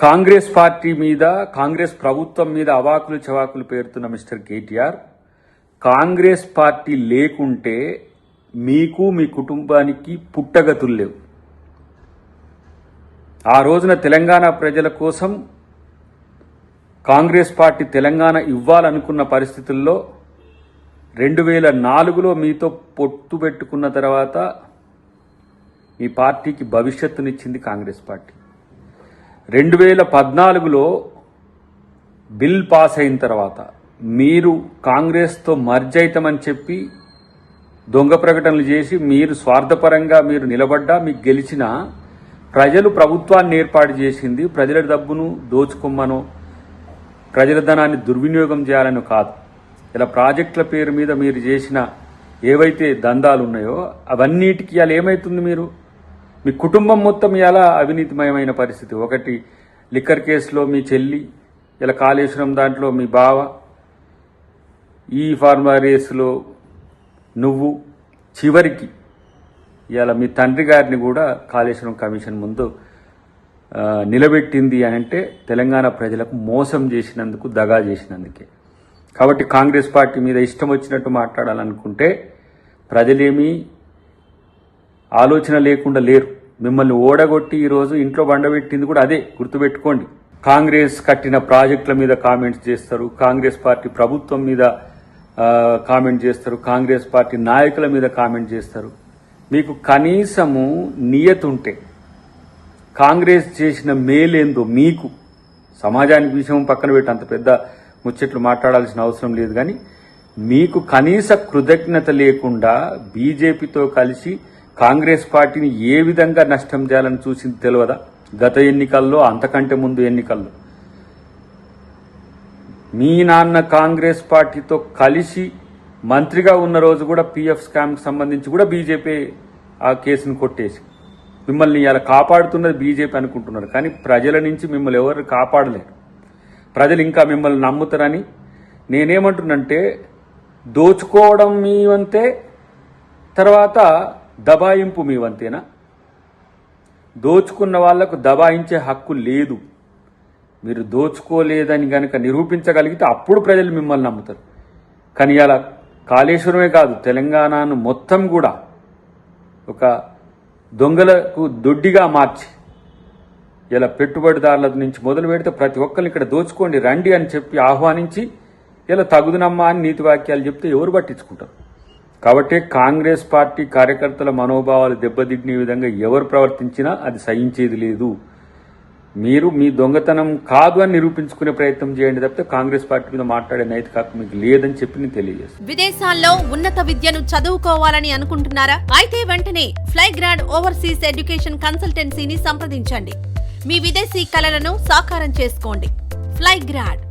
Congress party మీద, కాంగ్రెస్ ప్రభుత్వం మీద అవాకులు చవాకులు పేరుతున్న మిస్టర్ కేటీఆర్, కాంగ్రెస్ పార్టీ లేకుంటే మీకు మీ కుటుంబానికి పుట్టగతులు లేవు. ఆ రోజున తెలంగాణ ప్రజల కోసం కాంగ్రెస్ పార్టీ తెలంగాణ ఇవ్వాలనుకున్న పరిస్థితుల్లో 2004లో మీతో పొత్తు పెట్టుకున్న తర్వాత మీ పార్టీకి భవిష్యత్తునిచ్చింది కాంగ్రెస్ పార్టీ. 2014లో బిల్ పాస్ అయిన తర్వాత మీరు కాంగ్రెస్తో మర్జ్ అవుతామని చెప్పి దొంగ ప్రకటనలు చేసి మీరు స్వార్థపరంగా మీరు నిలబడ్డా మీకు గెలిచిన ప్రజలు ప్రభుత్వాన్ని ఏర్పాటు చేసింది ప్రజల డబ్బును దోచుకోమ్మనో ప్రజల ధనాన్ని దుర్వినియోగం చేయాలని కాదు. ఇలా ప్రాజెక్టుల పేరు మీద మీరు చేసిన ఏవైతే దందాలు ఉన్నాయో అవన్నిటికీ ఇలా ఏమవుతుంది, మీరు మీ కుటుంబం మొత్తం ఇలా అవినీతిమయమైన పరిస్థితి. ఒకటి లిక్కర్ కేసులో మీ చెల్లి, ఇలా కాళేశ్వరం దాంట్లో మీ బావ, ఈ ఫార్మా రేసులో నువ్వు, చివరికి ఇలా మీ తండ్రి గారిని కూడా కాళేశ్వరం కమిషన్ ముందు నిలబెట్టింది అని అంటే తెలంగాణ ప్రజలకు మోసం చేసినందుకు, దగా చేసినందుకే. కాబట్టి కాంగ్రెస్ పార్టీ మీద ఇష్టం వచ్చినట్టు మాట్లాడాలనుకుంటే ప్రజలేమీ ఆలోచన లేకుండా లేరు. మిమ్మల్ని ఓడగొట్టి ఈరోజు ఇంట్లో బండబెట్టింది కూడా అదే, గుర్తుపెట్టుకోండి. కాంగ్రెస్ కట్టిన ప్రాజెక్టుల మీద కామెంట్స్ చేస్తారు, కాంగ్రెస్ పార్టీ ప్రభుత్వం మీద కామెంట్ చేస్తారు, కాంగ్రెస్ పార్టీ నాయకుల మీద కామెంట్ చేస్తారు. మీకు కనీసము నియతుంటే కాంగ్రెస్ చేసిన మేలేందో మీకు, సమాజానికి విషయం పక్కన పెట్టి అంత పెద్ద ముచ్చట్లు మాట్లాడాల్సిన అవసరం లేదు, కానీ మీకు కనీస కృతజ్ఞత లేకుండా బీజేపీతో కలిసి కాంగ్రెస్ పార్టీని ఏ విధంగా నష్టం చేయాలని చూసింది తెలియదా? గత ఎన్నికల్లో, అంతకంటే ముందు ఎన్నికల్లో మీ నాన్న కాంగ్రెస్ పార్టీతో కలిసి మంత్రిగా ఉన్న రోజు కూడా పీఎఫ్ స్కామ్కి సంబంధించి కూడా బీజేపీ ఆ కేసును కొట్టేసి మిమ్మల్ని ఇలా కాపాడుతున్నది బీజేపీ అనుకుంటున్నారు, కానీ ప్రజల నుంచి మిమ్మల్ని ఎవరు కాపాడలేరు. ప్రజలు ఇంకా మిమ్మల్ని నమ్ముతారని నేనేమంటున్నంటే, దోచుకోవడం మీ వంతే, తర్వాత దబాయింపు మీ వంతేనా? దోచుకున్న వాళ్లకు దబాయించే హక్కు లేదు. మీరు దోచుకోలేదని కనుక నిరూపించగలిగితే అప్పుడు ప్రజలు మిమ్మల్ని నమ్ముతారు. కానీ అలా కాళేశ్వరమే కాదు, తెలంగాణను మొత్తం కూడా ఒక దొంగలకు దొడ్డిగా మార్చి ఇలా పెట్టుబడిదారుల నుంచి మొదలు పెడితే ప్రతి ఒక్కరిని ఇక్కడ దోచుకోండి రండి అని చెప్పి ఆహ్వానించి ఇలా తగుదునమ్మా అని నీతి వాక్యాలు చెప్తే ఎవరు పట్టించుకుంటారు? కాబట్టి కాంగ్రెస్ పార్టీ కార్యకర్తల మనోభావాలు దెబ్బతినే విధంగా ఎవరు ప్రవర్తించినా అది సహించేది లేదు. మీరు మీ దొంగతనం కాదు అని నిరూపించుకునే ప్రయత్నం చేయండి తప్పితే కాంగ్రెస్ పార్టీ మీద మాట్లాడే నైతిక హక్కు మీకు లేదని చెప్పి నేను తెలియజేస్తాను. విదేశాల్లో ఉన్నత విద్యను చదువుకోవాలని అనుకుంటున్నారా? అయితే వెంటనే ఫ్లైగ్రాడ్ ఓవర్సీస్ ఎడ్యుకేషన్ కన్సల్టెన్సీని సంప్రదించండి. మీ విదేశీ కలలను సాకారం చేసుకోండి. ఫ్లైగ్రాడ్